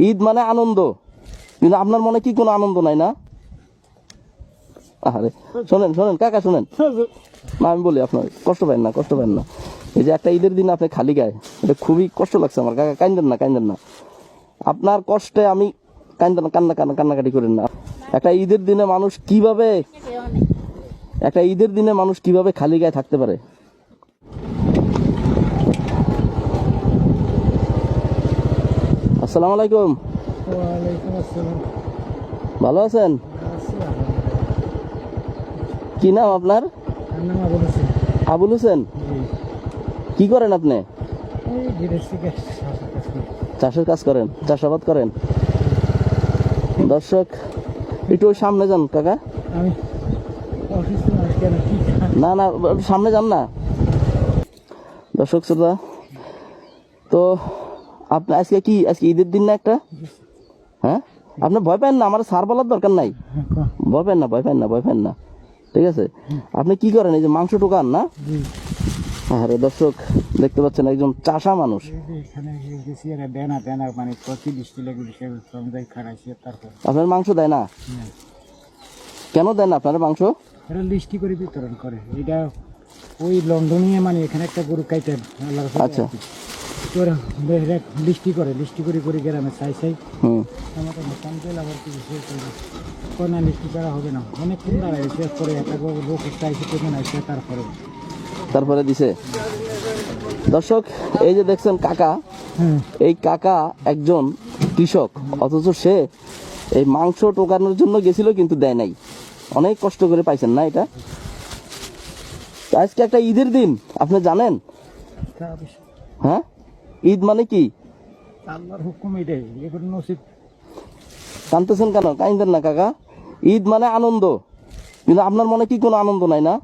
ঈদ মানে আনন্দ, কিন্তু আপনার মনে কি কোনো আনন্দ নাই না? আরে শোনেন শোনেন কাকা শোনেন না, আমি বলি আপনার কষ্ট পাবেন না, কষ্ট পাবেন না। এই যে একটা ঈদের দিন আপনি খালি গায়ে, এটা খুবই কষ্ট লাগছে আমার কাকা। কান্দেন না, কান্দেন না, আপনার কষ্টে আমি কান্দেন, কান্নাকাটি করেন না। একটা ঈদের দিনে মানুষ কিভাবে, একটা ঈদের দিনে মানুষ কিভাবে খালি গায়ে থাকতে পারে? আসসালামু আলাইকুম। ওয়ালাইকুম আসসালাম। ভালো আছেন? কি নাম আপনার? আমার নাম আবুল হোসেন। আবুল হোসেন, কি করেন আপনি? এই বিদেশি চাষের কাজ করেন, চাষাবাদ করেন? দর্শক একটু ওই সামনে যান কাকা। আমি অফিসে কেন কি না না, সামনে যান না। দর্শক শ্রোতা, তো আপনি আজকে কি, আজকে ঈদের দিন না একটা? হ্যাঁ, আপনি ভয় পান না, আমার সার বলার দরকার নাই। ভয় পান না, ভয় পান না, ভয় পান না, ঠিক আছে? আপনি কি করেন? এই যে মাংস টোকান না? আরে দর্শক দেখতে পাচ্ছেন একজন চাষা মানুষ। আপনার মাংস দেয় না? কেন দেন আপনারা মাংস? এটা লিস্টি করে বিতরণ করে। এটা ওই লন্ডনে মানে এখানে একটা গরু কাইতেন। আচ্ছা, তোরা লিস্টি করে, লিস্টি করে করে গ্রামে চাই চাই আমাদের মোটাম তেল আবার কি বিষয় করবে কোনো লিস্টি করা হবে না। অনেকক্ষণ দাঁড়ায় শেষ করে একটা লোক চাইছে কেমন আসছে তারপরে দিছে। দর্শক এই যে দেখছেন কাকা, এই কাকা একজন কৃষক, অথচ সে এই মাংস টোকানোর জন্য গেছিল কিন্তু দেয় নাই। অনেক কষ্ট করে পাইছেন না এটা? আজকে একটা ঈদের দিন, আপনি জানেন? হ্যাঁ, ঈদ মানে কি? আল্লাহর হুকুম এটাই, এগুলো নসিব। কাঁদতেছেন কেন? কাঁদেন না কাকা। ঈদ মানে আনন্দ, কিন্তু আপনার মনে কি কোনো আনন্দ নাই না?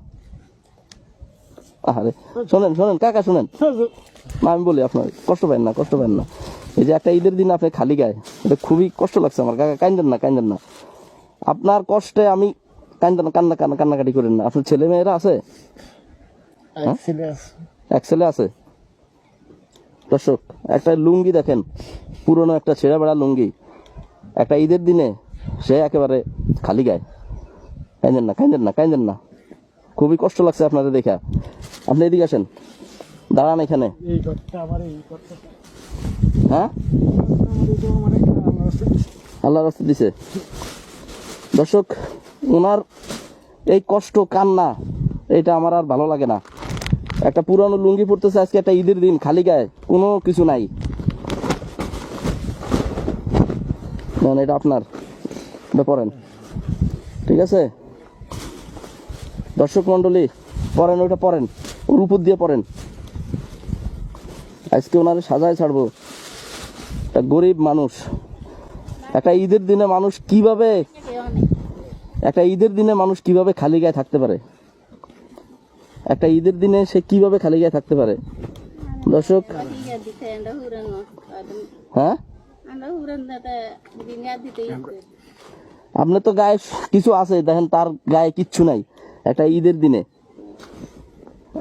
আরে শোনেন শোনেন কাকা শোনেন না, আমি বলি আপনার কষ্ট পাবেন না, কষ্ট পাবেন না। এই যে একটা ঈদের দিন আপনি খালি গায়ে, এটা খুবই কষ্ট লাগছে আমার কাকা। কাঁদেন না, কাঁদেন না, আপনার কষ্টে আমি কান্নাকাটি করেন না। আপনার ছেলে মেয়েরা আছে? এক ছেলে আছে। দর্শক একটা লুঙ্গি দেখেন, পুরনো একটা ছেঁড়া বেড়া লুঙ্গি, একটা ঈদের দিনে সে একেবারে খালি গায়ে। কাঁদেন না, কাঁদেন না, কাঁদেন না, খুবই কষ্ট লাগছে আপনাদের দেখা। আপনি এদিকে আসেন, দাঁড়ান এখানে। হ্যাঁ, আল্লাহর রাস্তা দিছে। দর্শক ওনার এই কষ্ট কান্না, এটা আমার আর ভালো লাগে না। একটা পুরানো লুঙ্গি পড়তেছে আজকে একটা ঈদের দিন খালি গায়ে, কোনো কিছু নাই। এটা আপনার, এটা পরেন, ঠিক আছে? দর্শক মন্ডলী পরেন, ওইটা পরেন, ওর উপর দিয়ে পরেন। আজকে ওনারে সাজায় ছাড়বো। একটা গরিব মানুষ, একটা ঈদের দিনে মানুষ কিভাবে, একটা ঈদের দিনে মানুষ কিভাবে খালি গায়ে থাকতে পারে? একটা ঈদের দিনে সে কিভাবে খালি গায়ে থাকতে পারে? দর্শক হ্যাঁ, আপনার তো গায়ে কিছু আছে দেখেন, তার গায়ে কিচ্ছু নাই। একটা ঈদের দিনে,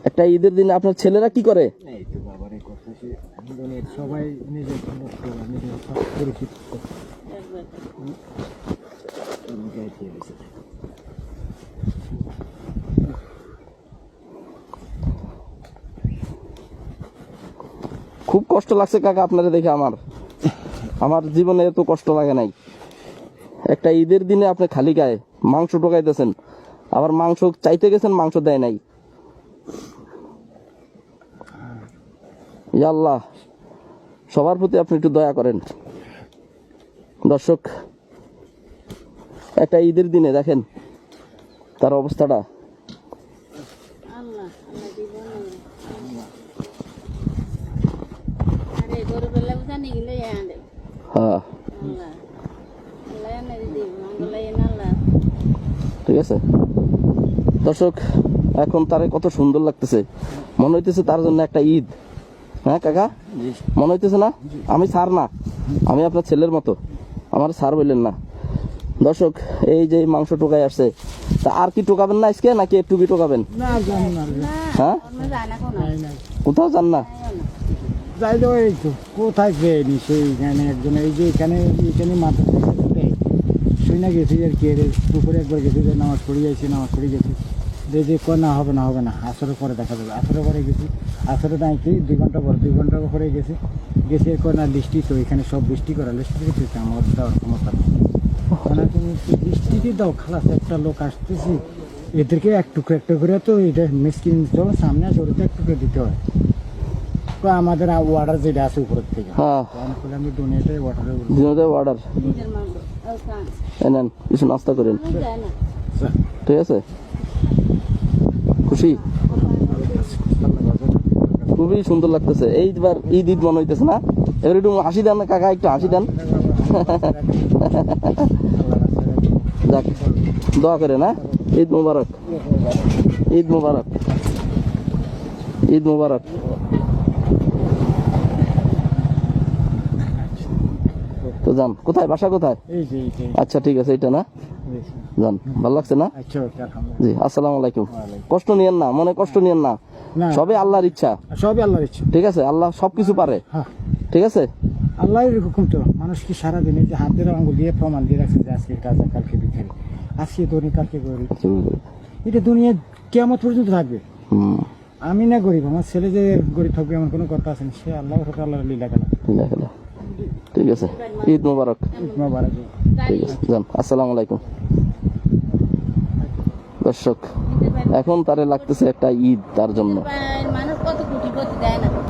একটা ঈদের দিনে আপনার ছেলেরা কি করে? সবাই নিজের খুব কষ্ট লাগছে কাকা আপনারা দেখে। আমার জীবনে এত কষ্ট লাগে নাই। একটা ঈদের দিনে আপনি খালি গায়ে মাংস টোকাইতেছেন, আবার মাংস চাইতে গেছেন, মাংস দেয় নাই। ইয়া আল্লাহ, সবার প্রতি আপনি একটু দয়া করেন। দর্শক একটা ঈদের দিনে দেখেন তার অবস্থাটা। হ্যাঁ, ঠিক আছে। দর্শক এখন তারে কত সুন্দর লাগতেছে, মনে হইতেছে তার জন্য একটা ঈদ। হ্যাঁ কাকা, মনে হইতেছে না? আমি স্যার না, আমি আপনার ছেলের মতো, আমার স্যার বললেন না। দর্শক এই যে মাংস টোকাই আসছে, তা আর কি টোকাবেন না আজকে, নাকি একটু কি টোকাবেন? হ্যাঁ, কোথাও যান না? যাই দেওয়া এই তো কোথায় পেয়েনি সেইখানে একজন এই যে এখানে মাথা দেয় শুই না গেছি আর কি দুপুরে একবার গেছি যে নামাজ পড়ে গেছি যে না হবে না আসরের পরে দেখা যাবে আসরের পরে গেছি আসরে নাই কি 2 ঘন্টা পরে গেছি এরপর না লিস্টি তো এখানে সব লিস্টি করা লিস্টি দিতে আমার দেওয়ার ক্ষমতা নেই মানে তুমি লিস্টিতে দাও খালাস একটা লোক আসতেছি এদেরকে এক টুকরো করে তো এটা মিসকিন যখন সামনে আসে ওরা তো এক টুকরো দিতে হয় তো আমাদের ওয়াটার যেটা আছে উপরের থেকে হ্যাঁ আমি দুনিয়াতে ওয়াটারের দিনতে অর্ডার নেন কিছু নাস্তা করেন ঠিক আছে খুশি খুবই সুন্দর লাগতেছে এইবার ঈদ মনে হইতেছে না এবার একটু হাসি দেন না কাকা একটু হাসি দেন যাক দোয়া করে না ঈদ মুবারক ঈদ মুবারক ঈদ মুবারক তো যান কোথায় বাসা কোথায় এই যে আচ্ছা ঠিক আছে এটা না যান ভালো লাগছে না আচ্ছা আলহামদুলিল্লাহ জি আসসালামু আলাইকুম কষ্ট নিয়েন না মনে কষ্ট নিয়েন না না সবই আল্লাহর ইচ্ছা সবই আল্লাহর ইচ্ছা ঠিক আছে আল্লাহ সবকিছু পারে হ্যাঁ ঠিক আছে আল্লাহর হুকুম তো মানুষ কি সারাদিন এই যে হাতের আঙ্গুল দিয়ে প্রমাণ দিয়ে রাখছে যে আজকে কাজ কালকে বিখারি আজকে ধরি কালকে গরিব এটা দুনিয়া কিয়ামত পর্যন্ত থাকবে হুম আমি না গরিব আমার ছেলে যে গরিব থাকবে এমন কোনো কথা আছে না সে আল্লাহর লীলা খেলা ঠিক আছে ঈদ মোবারক মোবারক ঠিক আছে যান আসসালামু আলাইকুম দর্শক এখন তারে লাগতেছে একটা ঈদ তার জন্য মানুষ কত কোটি দেয় না